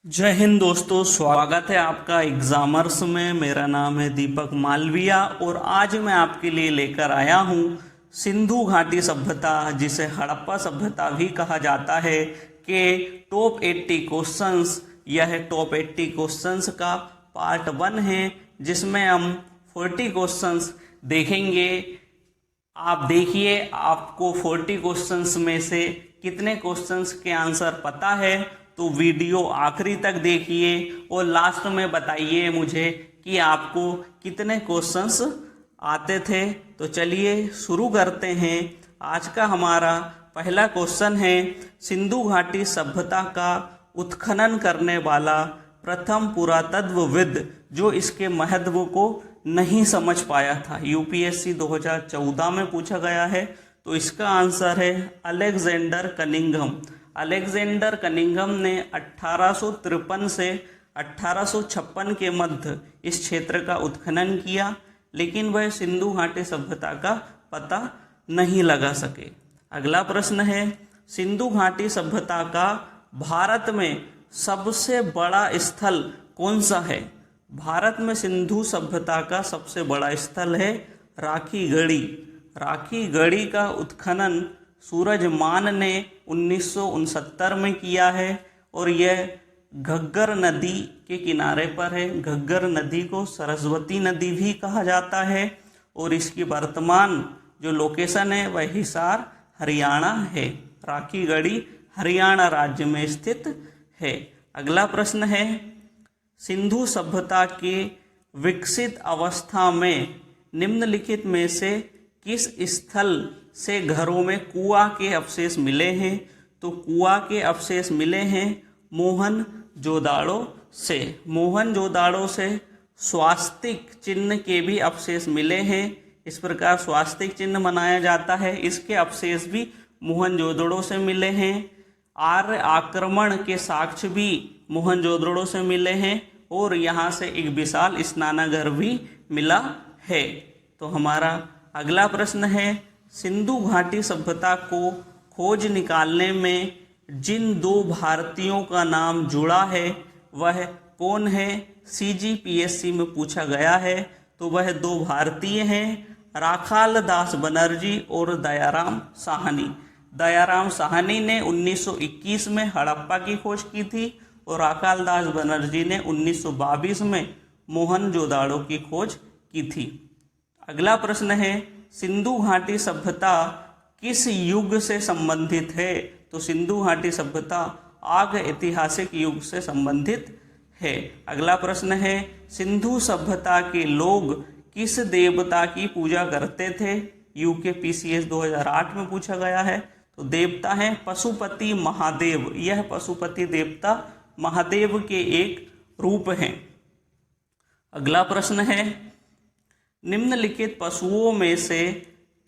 जय हिंद दोस्तों, स्वागत है आपका एग्जामर्स में। मेरा नाम है दीपक मालविया और आज मैं आपके लिए लेकर आया हूँ सिंधु घाटी सभ्यता, जिसे हड़प्पा सभ्यता भी कहा जाता है, के टॉप 80 क्वेश्चंस। यह टॉप 80 क्वेश्चंस का पार्ट 1 है, जिसमें हम 40 क्वेश्चंस देखेंगे। आप देखिए, आपको 40 क्वेश्चंस में से कितने क्वेश्चंस के आंसर पता है, तो वीडियो आखिरी तक देखिए और लास्ट में बताइए मुझे कि आपको कितने क्वेश्चंस आते थे। तो चलिए शुरू करते हैं। आज का हमारा पहला क्वेश्चन है, सिंधु घाटी सभ्यता का उत्खनन करने वाला प्रथम पुरातत्वविद जो इसके महत्व को नहीं समझ पाया था। यूपीएससी 2014 में पूछा गया है, तो इसका आंसर है अलेक्जेंडर कनिंघम। अलेक्जेंडर कनिंघम ने 1853 से 1856 के मध्य इस क्षेत्र का उत्खनन किया, लेकिन वह सिंधु घाटी सभ्यता का पता नहीं लगा सके। अगला प्रश्न है, सिंधु घाटी सभ्यता का भारत में सबसे बड़ा स्थल कौन सा है? भारत में सिंधु सभ्यता का सबसे बड़ा स्थल है राखी गढ़ी। राखी गढ़ी का उत्खनन सूरजमान ने 1969 में किया है और यह घग्गर नदी के किनारे पर है। घग्गर नदी को सरस्वती नदी भी कहा जाता है और इसकी वर्तमान जो लोकेशन है वह हिसार, हरियाणा है। राखी गढ़ी हरियाणा राज्य में स्थित है। अगला प्रश्न है, सिंधु सभ्यता के विकसित अवस्था में निम्नलिखित में से किस स्थल से घरों में कुआं के अवशेष मिले हैं? तो कुआं के अवशेष मिले हैं मोहनजोदाड़ो से। मोहनजोदाड़ो से स्वास्तिक चिन्ह के भी अवशेष मिले हैं। इस प्रकार स्वास्तिक चिन्ह बनाया जाता है, इसके अवशेष भी मोहनजोदड़ो से मिले हैं। आर्य आक्रमण के साक्ष्य भी मोहनजोदड़ो से मिले हैं और यहाँ से एक विशाल स्नानागार भी मिला है। तो हमारा अगला प्रश्न है, सिंधु घाटी सभ्यता को खोज निकालने में जिन दो भारतीयों का नाम जुड़ा है वह कौन है? सीजीपीएससी में पूछा गया है, तो वह दो भारतीय हैं, राखाल दास बनर्जी और दयाराम साहनी। दयाराम साहनी ने 1921 में हड़प्पा की खोज की थी और राखाल दास बनर्जी ने 1922 में मोहनजोदाड़ो की खोज की थी। अगला प्रश्न है, सिंधु घाटी सभ्यता किस युग से संबंधित है? तो सिंधु घाटी सभ्यता आग ऐतिहासिक युग से संबंधित है। अगला प्रश्न है, सिंधु सभ्यता के लोग किस देवता की पूजा करते थे? यूकेपीसीएस 2008 में पूछा गया है, तो देवता है पशुपति महादेव। यह पशुपति देवता महादेव के एक रूप हैं। अगला प्रश्न है, निम्नलिखित पशुओं में से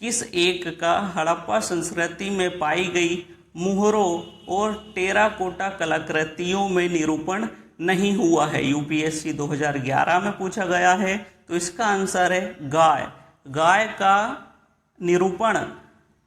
किस एक का हड़प्पा संस्कृति में पाई गई मुहरों और टेराकोटा कलाकृतियों में निरूपण नहीं हुआ है? यूपीएससी 2011 में पूछा गया है, तो इसका आंसर है गाय। गाय का निरूपण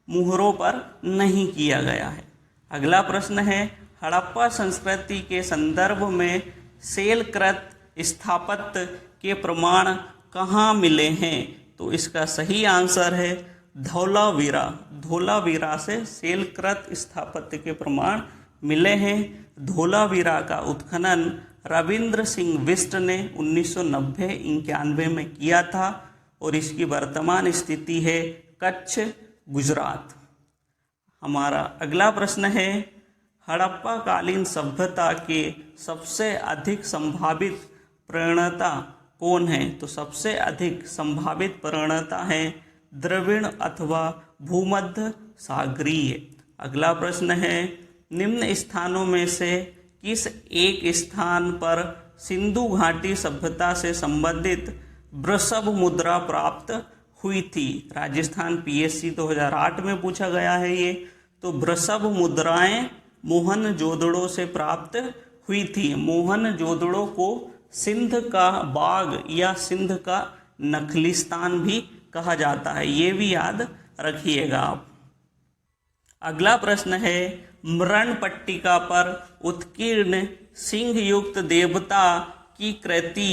मुहरों पर नहीं किया गया है। अगला प्रश्न है, हड़प्पा संस्कृति के संदर्भ में शैलकृत स्थापत्य के प्रमाण कहाँ मिले हैं? तो इसका सही आंसर है धौलावीरा। धौलावीरा से शैलकृत स्थापत्य के प्रमाण मिले हैं। धौलावीरा का उत्खनन रविंद्र सिंह बिष्ट ने 1990-91 में किया था और इसकी वर्तमान स्थिति है कच्छ, गुजरात। हमारा अगला प्रश्न है, हड़प्पा कालीन सभ्यता के सबसे अधिक संभावित प्रणेता कौन है? तो सबसे अधिक संभावित प्रणेता है द्रविड़ अथवा भूमध्य सागरीय। अगला प्रश्न है, निम्न स्थानों में से किस एक स्थान पर सिंधु घाटी सभ्यता से संबंधित वृषभ मुद्रा प्राप्त हुई थी? राजस्थान पीएससी 2008 में पूछा गया है ये। तो वृषभ मुद्राएं मोहनजोदड़ो से प्राप्त हुई थी। मोहनजोदड़ो को सिंध का बाग या सिंध का नखलिस्तान भी कहा जाता है, ये भी याद रखिएगा आप। अगला प्रश्न है, मृण पट्टिका पर उत्कीर्ण सिंह युक्त देवता की कृति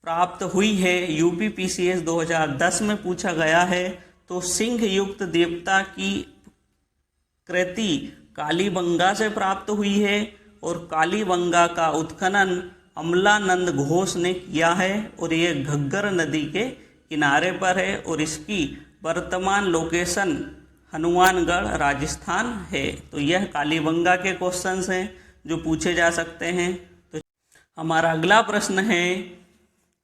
प्राप्त हुई है। यूपीपीसीएस 2010 में पूछा गया है। तो सिंह युक्त देवता की कृति कालीबंगा से प्राप्त हुई है और कालीबंगा का उत्खनन अमलानंद घोष ने किया है और ये घग्गर नदी के किनारे पर है और इसकी वर्तमान लोकेशन हनुमानगढ़ राजस्थान है। तो यह कालीबंगा के क्वेश्चंस हैं जो पूछे जा सकते हैं। तो हमारा अगला प्रश्न है,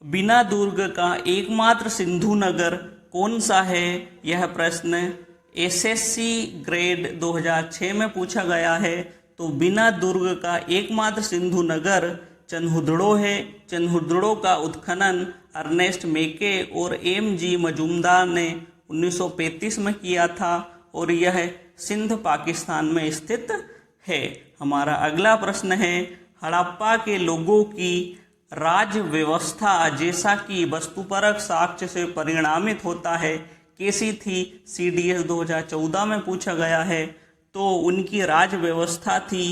बिना दुर्ग का एकमात्र सिंधु नगर कौन सा है? यह प्रश्न एसएससी ग्रेड 2006 में पूछा गया है। तो बिना दुर्ग का एकमात्र सिंधु नगर चन्हुदड़ो है। चन्हुदड़ो का उत्खनन अर्नेस्ट मेके और एम.जी. मजूमदार ने 1935 में किया था और यह सिंध पाकिस्तान में स्थित है। हमारा अगला प्रश्न है, हड़प्पा के लोगों की राज्य व्यवस्था जैसा कि वस्तुपरक साक्ष्य से परिणामित होता है कैसी थी? CDS 2014 में पूछा गया है। तो उनकी राज्य व्यवस्था थी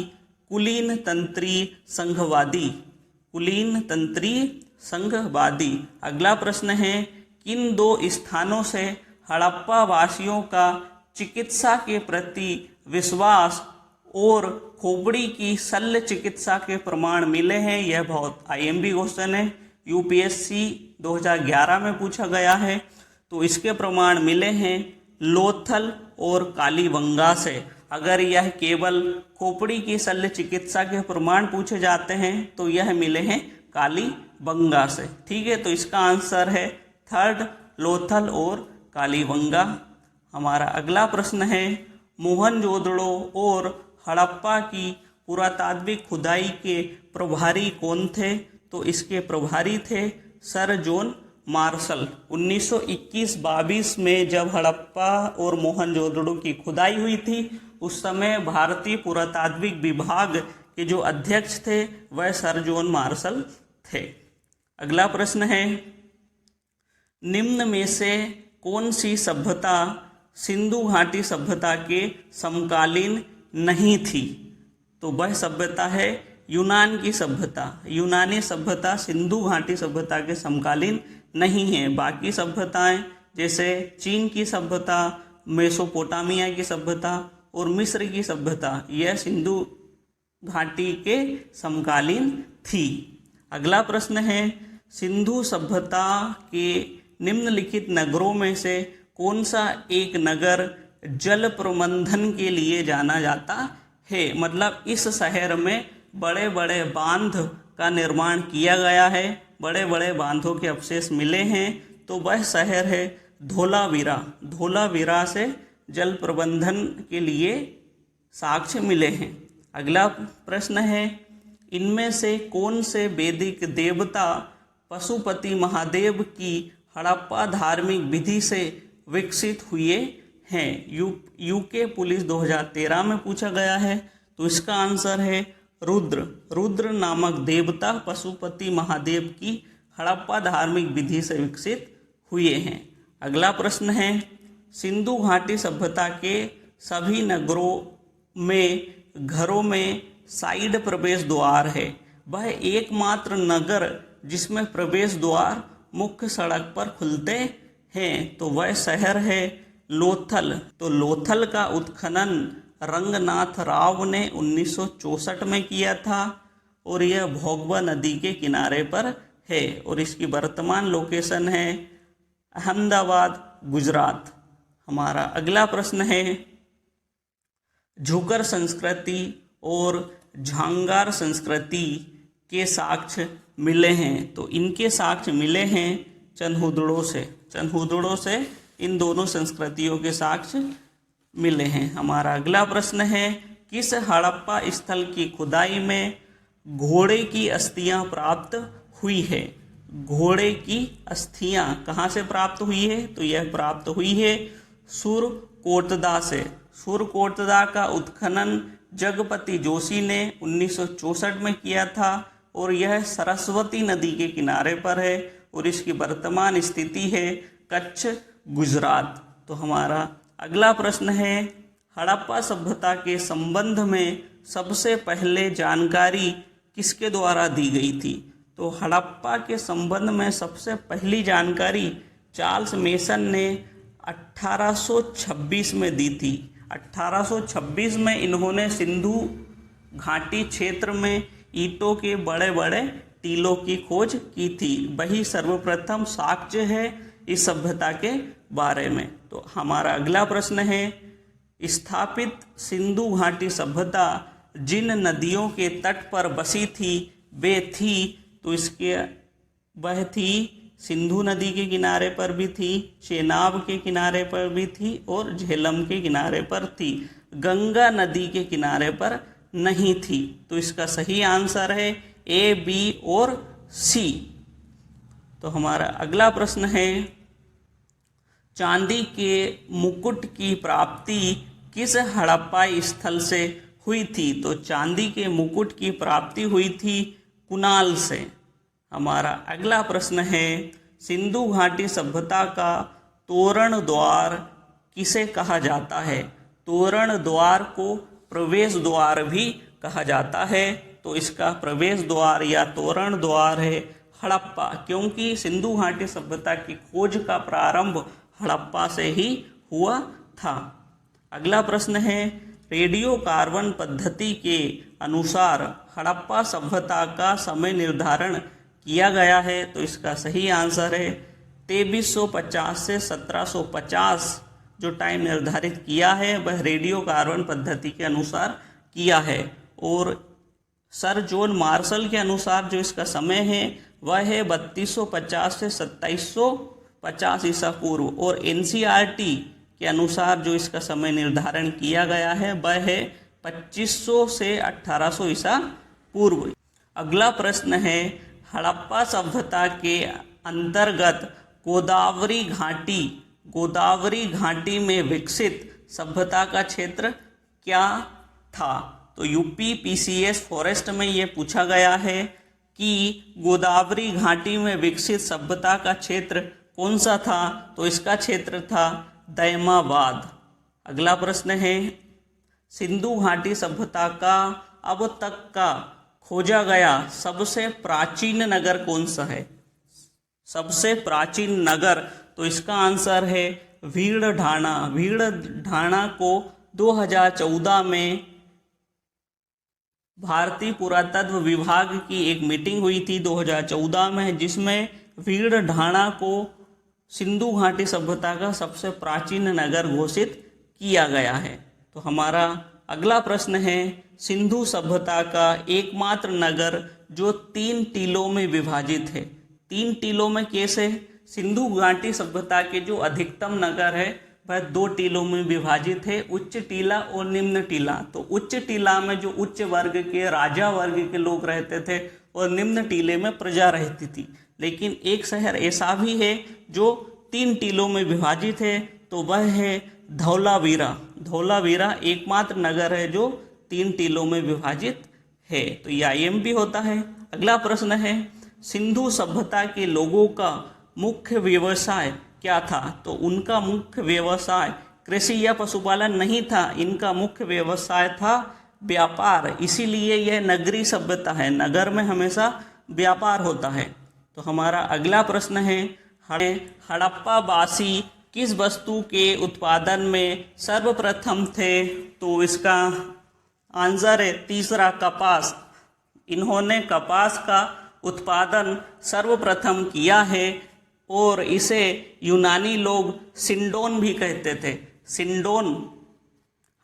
कुलीन तंत्री संघवादी। कुलीन तंत्री संघवादी। अगला प्रश्न है, किन दो स्थानों से हड़प्पा वासियों का चिकित्सा के प्रति विश्वास और खोपड़ी की शल्य चिकित्सा के प्रमाण मिले हैं? यह बहुत IMP क्वेश्चन है, यूपीएससी 2011 में पूछा गया है। तो इसके प्रमाण मिले हैं लोथल और कालीबंगा से। अगर यह केवल खोपड़ी की शल्य चिकित्सा के प्रमाण पूछे जाते हैं तो यह मिले हैं कालीबंगा से। ठीक है, तो इसका आंसर है थर्ड, लोथल और कालीबंगा। हमारा अगला प्रश्न है, मोहनजोदड़ो और हड़प्पा की पुरातात्विक खुदाई के प्रभारी कौन थे? तो इसके प्रभारी थे सर जॉन मार्शल। 1921-22 में जब हड़प्पा और मोहनजोदड़ो की खुदाई हुई थी उस समय भारतीय पुरातात्विक विभाग के जो अध्यक्ष थे वह सर जॉन मार्शल थे। अगला प्रश्न है, निम्न में से कौन सी सभ्यता सिंधु घाटी सभ्यता के समकालीन नहीं थी? तो वह सभ्यता है यूनान की सभ्यता। यूनानी सभ्यता सिंधु घाटी सभ्यता के समकालीन नहीं है। बाकी सभ्यताएं जैसे चीन की सभ्यता, मेसोपोटामिया की सभ्यता और मिस्र की सभ्यता यह सिंधु घाटी के समकालीन थी। अगला प्रश्न है, सिंधु सभ्यता के निम्नलिखित नगरों में से कौन सा एक नगर जल प्रबंधन के लिए जाना जाता है? मतलब इस शहर में बड़े बड़े बांध का निर्माण किया गया है, बड़े बड़े बांधों के अवशेष मिले हैं। तो वह शहर है धोलावीरा। धोलावीरा से जल प्रबंधन के लिए साक्ष्य मिले हैं। अगला प्रश्न है, इनमें से कौन से वैदिक देवता पशुपति महादेव की हड़प्पा धार्मिक विधि से विकसित हुए हैं? यूके पुलिस 2013 में पूछा गया है। तो इसका आंसर है रुद्र। रुद्र नामक देवता पशुपति महादेव की हड़प्पा धार्मिक विधि से विकसित हुए हैं। अगला प्रश्न है, सिंधु घाटी सभ्यता के सभी नगरों में घरों में साइड प्रवेश द्वार है। वह एकमात्र नगर जिसमें प्रवेश द्वार मुख्य सड़क पर खुलते हैं। तो वह शहर है लोथल। तो लोथल का उत्खनन रंगनाथ राव ने 1964 में किया था और यह भोगवा नदी के किनारे पर है और इसकी वर्तमान लोकेशन है अहमदाबाद, गुजरात। हमारा अगला प्रश्न है, झुकर संस्कृति और झांगार संस्कृति के साक्ष्य मिले हैं। तो इनके साक्ष्य मिले हैं चन्हुदड़ो से। चन्हुदड़ो से इन दोनों संस्कृतियों के साक्ष्य मिले हैं। हमारा अगला प्रश्न है, किस हड़प्पा स्थल की खुदाई में घोड़े की अस्थियां प्राप्त हुई है? घोड़े की अस्थियां कहाँ से प्राप्त हुई है? तो यह प्राप्त हुई है सुरकोटदा से। सुरकोटदा का उत्खनन जगपति जोशी ने 1964 में किया था और यह सरस्वती नदी के किनारे पर है और इसकी वर्तमान स्थिति है कच्छ, गुजरात। तो हमारा अगला प्रश्न है, हड़प्पा सभ्यता के संबंध में सबसे पहले जानकारी किसके द्वारा दी गई थी? तो हड़प्पा के संबंध में सबसे पहली जानकारी चार्ल्स मेसन ने 1826 में दी थी। 1826 में इन्होंने सिंधु घाटी क्षेत्र में ईंटों के बड़े बड़े टीलों की खोज की थी। वही सर्वप्रथम साक्ष्य है इस सभ्यता के बारे में। तो हमारा अगला प्रश्न है, स्थापित सिंधु घाटी सभ्यता जिन नदियों के तट पर बसी थी वे थी, तो इसके वह थी सिंधु नदी के किनारे पर भी थी, चेनाब के किनारे पर भी थी और झेलम के किनारे पर थी। गंगा नदी के किनारे पर नहीं थी। तो इसका सही आंसर है ए, बी और सी। तो हमारा अगला प्रश्न है, चांदी के मुकुट की प्राप्ति किस हड़प्पाई स्थल से हुई थी? तो चांदी के मुकुट की प्राप्ति हुई थी कुनाल से। हमारा अगला प्रश्न है, सिंधु घाटी सभ्यता का तोरण द्वार किसे कहा जाता है? तोरण द्वार को प्रवेश द्वार भी कहा जाता है। तो इसका प्रवेश द्वार या तोरण द्वार है हड़प्पा, क्योंकि सिंधु घाटी सभ्यता की खोज का प्रारंभ हड़प्पा से ही हुआ था। अगला प्रश्न है, रेडियो कार्बन पद्धति के अनुसार हड़प्पा सभ्यता का समय निर्धारण किया गया है। तो इसका सही आंसर है 2350 से 1750 जो टाइम निर्धारित किया है वह रेडियो कार्बन पद्धति के अनुसार किया है। और सर जॉन मार्शल के अनुसार जो इसका समय है वह है 3250 से 2750 ईसा पूर्व। और एनसीईआरटी के अनुसार जो इसका समय निर्धारण किया गया है वह है 2500 से 1800 ईसा पूर्व। अगला प्रश्न है, हड़प्पा सभ्यता के अंतर्गत गोदावरी घाटी में विकसित सभ्यता का क्षेत्र क्या था? तो यूपी पीसीएस फॉरेस्ट में ये पूछा गया है कि गोदावरी घाटी में विकसित सभ्यता का क्षेत्र कौन सा था? तो इसका क्षेत्र था दैमाबाद। अगला प्रश्न है, सिंधु घाटी सभ्यता का अब तक का खोजा गया सबसे प्राचीन नगर कौन सा है? सबसे प्राचीन नगर, तो इसका आंसर है भीड़ढाणा। भीड़ढाणा को 2014 में भारतीय पुरातत्व विभाग की एक मीटिंग हुई थी 2014 में, जिसमें भीड़ढाणा को सिंधु घाटी सभ्यता का सबसे प्राचीन नगर घोषित किया गया है। तो हमारा अगला प्रश्न है, सिंधु सभ्यता का एकमात्र नगर जो 3 टीलों में विभाजित है। 3 टीलों में कैसे? सिंधु घाटी सभ्यता के जो अधिकतम नगर है वह 2 टीलों में विभाजित है, उच्च टीला और निम्न टीला। तो उच्च टीला में जो उच्च वर्ग के राजा वर्ग के लोग रहते थे और निम्न टीले में प्रजा रहती थी। लेकिन एक शहर ऐसा भी है जो 3 टीलों में विभाजित है, तो वह है धौलावीरा। धौलावीरा एकमात्र नगर है जो 3 टीलों में विभाजित है। तो ये IMP होता है। अगला प्रश्न है, सिंधु सभ्यता के लोगों का मुख्य व्यवसाय क्या था? तो उनका मुख्य व्यवसाय कृषि या पशुपालन नहीं था, इनका मुख्य व्यवसाय था व्यापार। इसीलिए यह नगरीय सभ्यता है, नगर में हमेशा व्यापार होता है। तो हमारा अगला प्रश्न है, हड़प्पावासी किस वस्तु के उत्पादन में सर्वप्रथम थे? तो इसका आंसर है तीसरा, कपास। इन्होंने कपास का उत्पादन सर्वप्रथम किया है और इसे यूनानी लोग सिंडोन भी कहते थे, सिंडोन।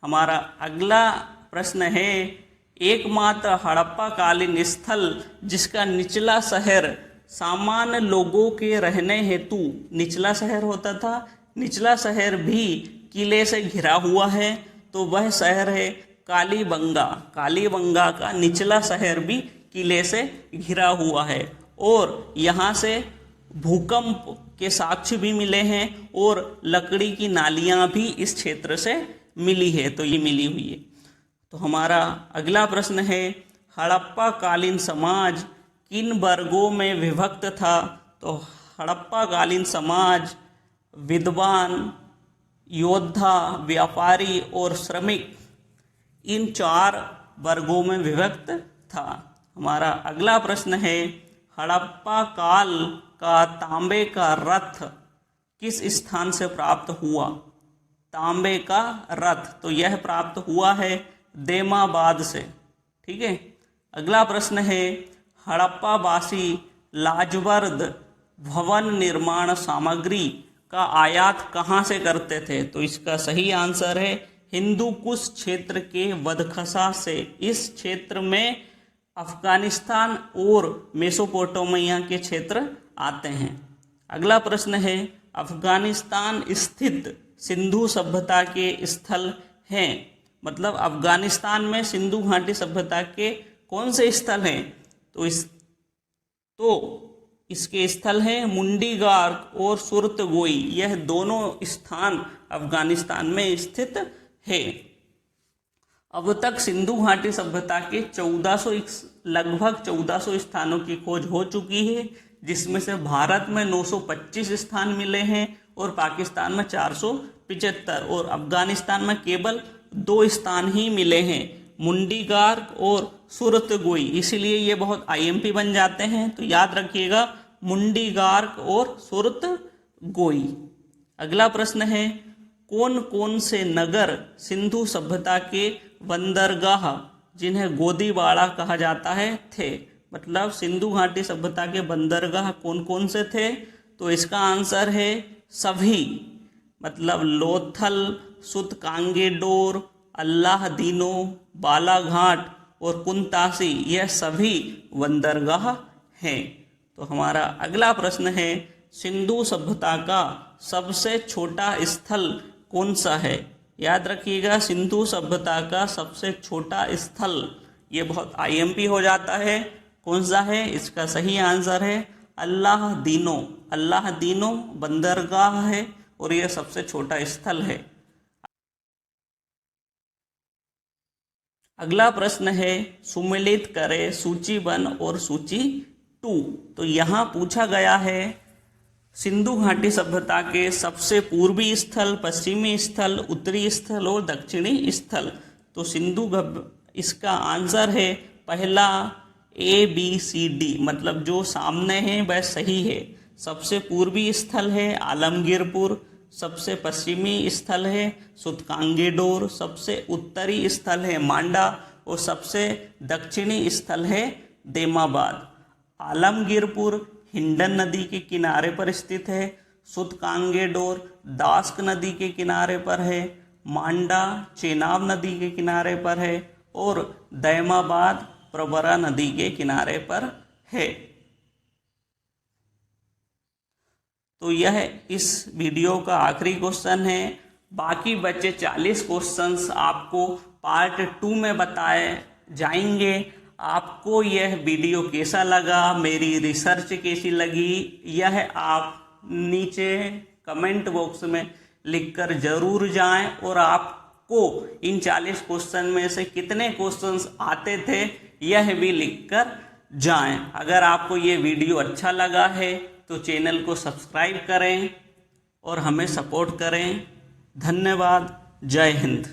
हमारा अगला प्रश्न है, एकमात्र हड़प्पा कालीन स्थल जिसका निचला शहर सामान्य लोगों के रहने हेतु निचला शहर होता था, निचला शहर भी किले से घिरा हुआ है, तो वह शहर है कालीबंगा। कालीबंगा का निचला शहर भी किले से घिरा हुआ है और यहाँ से भूकंप के साक्ष्य भी मिले हैं और लकड़ी की नालियाँ भी इस क्षेत्र से मिली है, तो ये मिली हुई है। तो हमारा अगला प्रश्न है, हड़प्पा कालीन समाज किन वर्गों में विभक्त था? तो हड़प्पा कालीन समाज विद्वान, योद्धा, व्यापारी और श्रमिक, इन 4 वर्गों में विभक्त था। हमारा अगला प्रश्न है, हड़प्पा काल का तांबे का रथ किस स्थान से प्राप्त हुआ? तांबे का रथ, तो यह प्राप्त हुआ है देमाबाद से। ठीक है। अगला प्रश्न है, हड़प्पावासी लाजवर्द भवन निर्माण सामग्री का आयात कहाँ से करते थे? तो इसका सही आंसर है हिंदू कुश क्षेत्र के बदखसा से। इस क्षेत्र में अफगानिस्तान और मेसोपोटामिया के क्षेत्र आते हैं। अगला प्रश्न है, अफगानिस्तान स्थित सिंधु सभ्यता के स्थल हैं, मतलब अफगानिस्तान में सिंधु घाटी सभ्यता के कौन से स्थल हैं? तो इसके स्थल हैं मुंडीगार्क और सुरतगोई। यह दोनों स्थान अफगानिस्तान में स्थित है। अब तक सिंधु घाटी सभ्यता के लगभग 1400 स्थानों की खोज हो चुकी है, जिसमें से भारत में 925 स्थान मिले हैं और पाकिस्तान में 475 और अफगानिस्तान में केवल 2 स्थान ही मिले हैं, मुंडीगार्क और सुरतगोई। इसलिए ये बहुत आईएमपी बन जाते हैं, तो याद रखिएगा मुंडीगार्क और सुरतगोई। अगला प्रश्न है, कौन कौन से नगर सिंधु सभ्यता के बंदरगाह, जिन्हें गोदीबाड़ा कहा जाता है, थे? मतलब सिंधु घाटी सभ्यता के बंदरगाह कौन कौन से थे? तो इसका आंसर है सभी, मतलब लोथल, सुतकांगेडोर, अल्लाहदीनो, बालाघाट और कुंतासी, यह सभी बंदरगाह हैं। तो हमारा अगला प्रश्न है, सिंधु सभ्यता का सबसे छोटा स्थल कौन सा है? याद रखिएगा सिंधु सभ्यता का सबसे छोटा स्थल, ये बहुत आईएमपी हो जाता है, कौन सा है? इसका सही आंसर है अल्लाहदीनो। अल्लाहदीनो बंदरगाह है और यह सबसे छोटा स्थल है। अगला प्रश्न है, सुमेलित करें सूची 1 और सूची 2। तो यहाँ पूछा गया है सिंधु घाटी सभ्यता के सबसे पूर्वी स्थल, पश्चिमी स्थल, उत्तरी स्थल और दक्षिणी स्थल। तो इसका आंसर है पहला ABCD, मतलब जो सामने है वह सही है। सबसे पूर्वी स्थल है आलमगीरपुर, सबसे पश्चिमी स्थल है सुतकांगेडोर, सबसे उत्तरी स्थल है मांडा और सबसे दक्षिणी स्थल है देमाबाद। आलमगीरपुर हिंडन नदी के किनारे पर स्थित है, सुतकांगेडोर दास्क नदी के किनारे पर है, मांडा चेनाब नदी के किनारे पर है और दैमाबाद प्रवरा नदी के किनारे पर है। तो यह इस वीडियो का आखिरी क्वेश्चन है। बाकी बचे 40 क्वेश्चंस आपको पार्ट 2 में बताए जाएंगे। आपको यह वीडियो कैसा लगा, मेरी रिसर्च कैसी लगी, यह आप नीचे कमेंट बॉक्स में लिखकर जरूर जाएं और आपको इन 40 क्वेश्चन में से कितने क्वेश्चंस आते थे यह भी लिखकर जाएं। अगर आपको ये वीडियो अच्छा लगा है तो चैनल को सब्सक्राइब करें और हमें सपोर्ट करें। धन्यवाद। जय हिंद।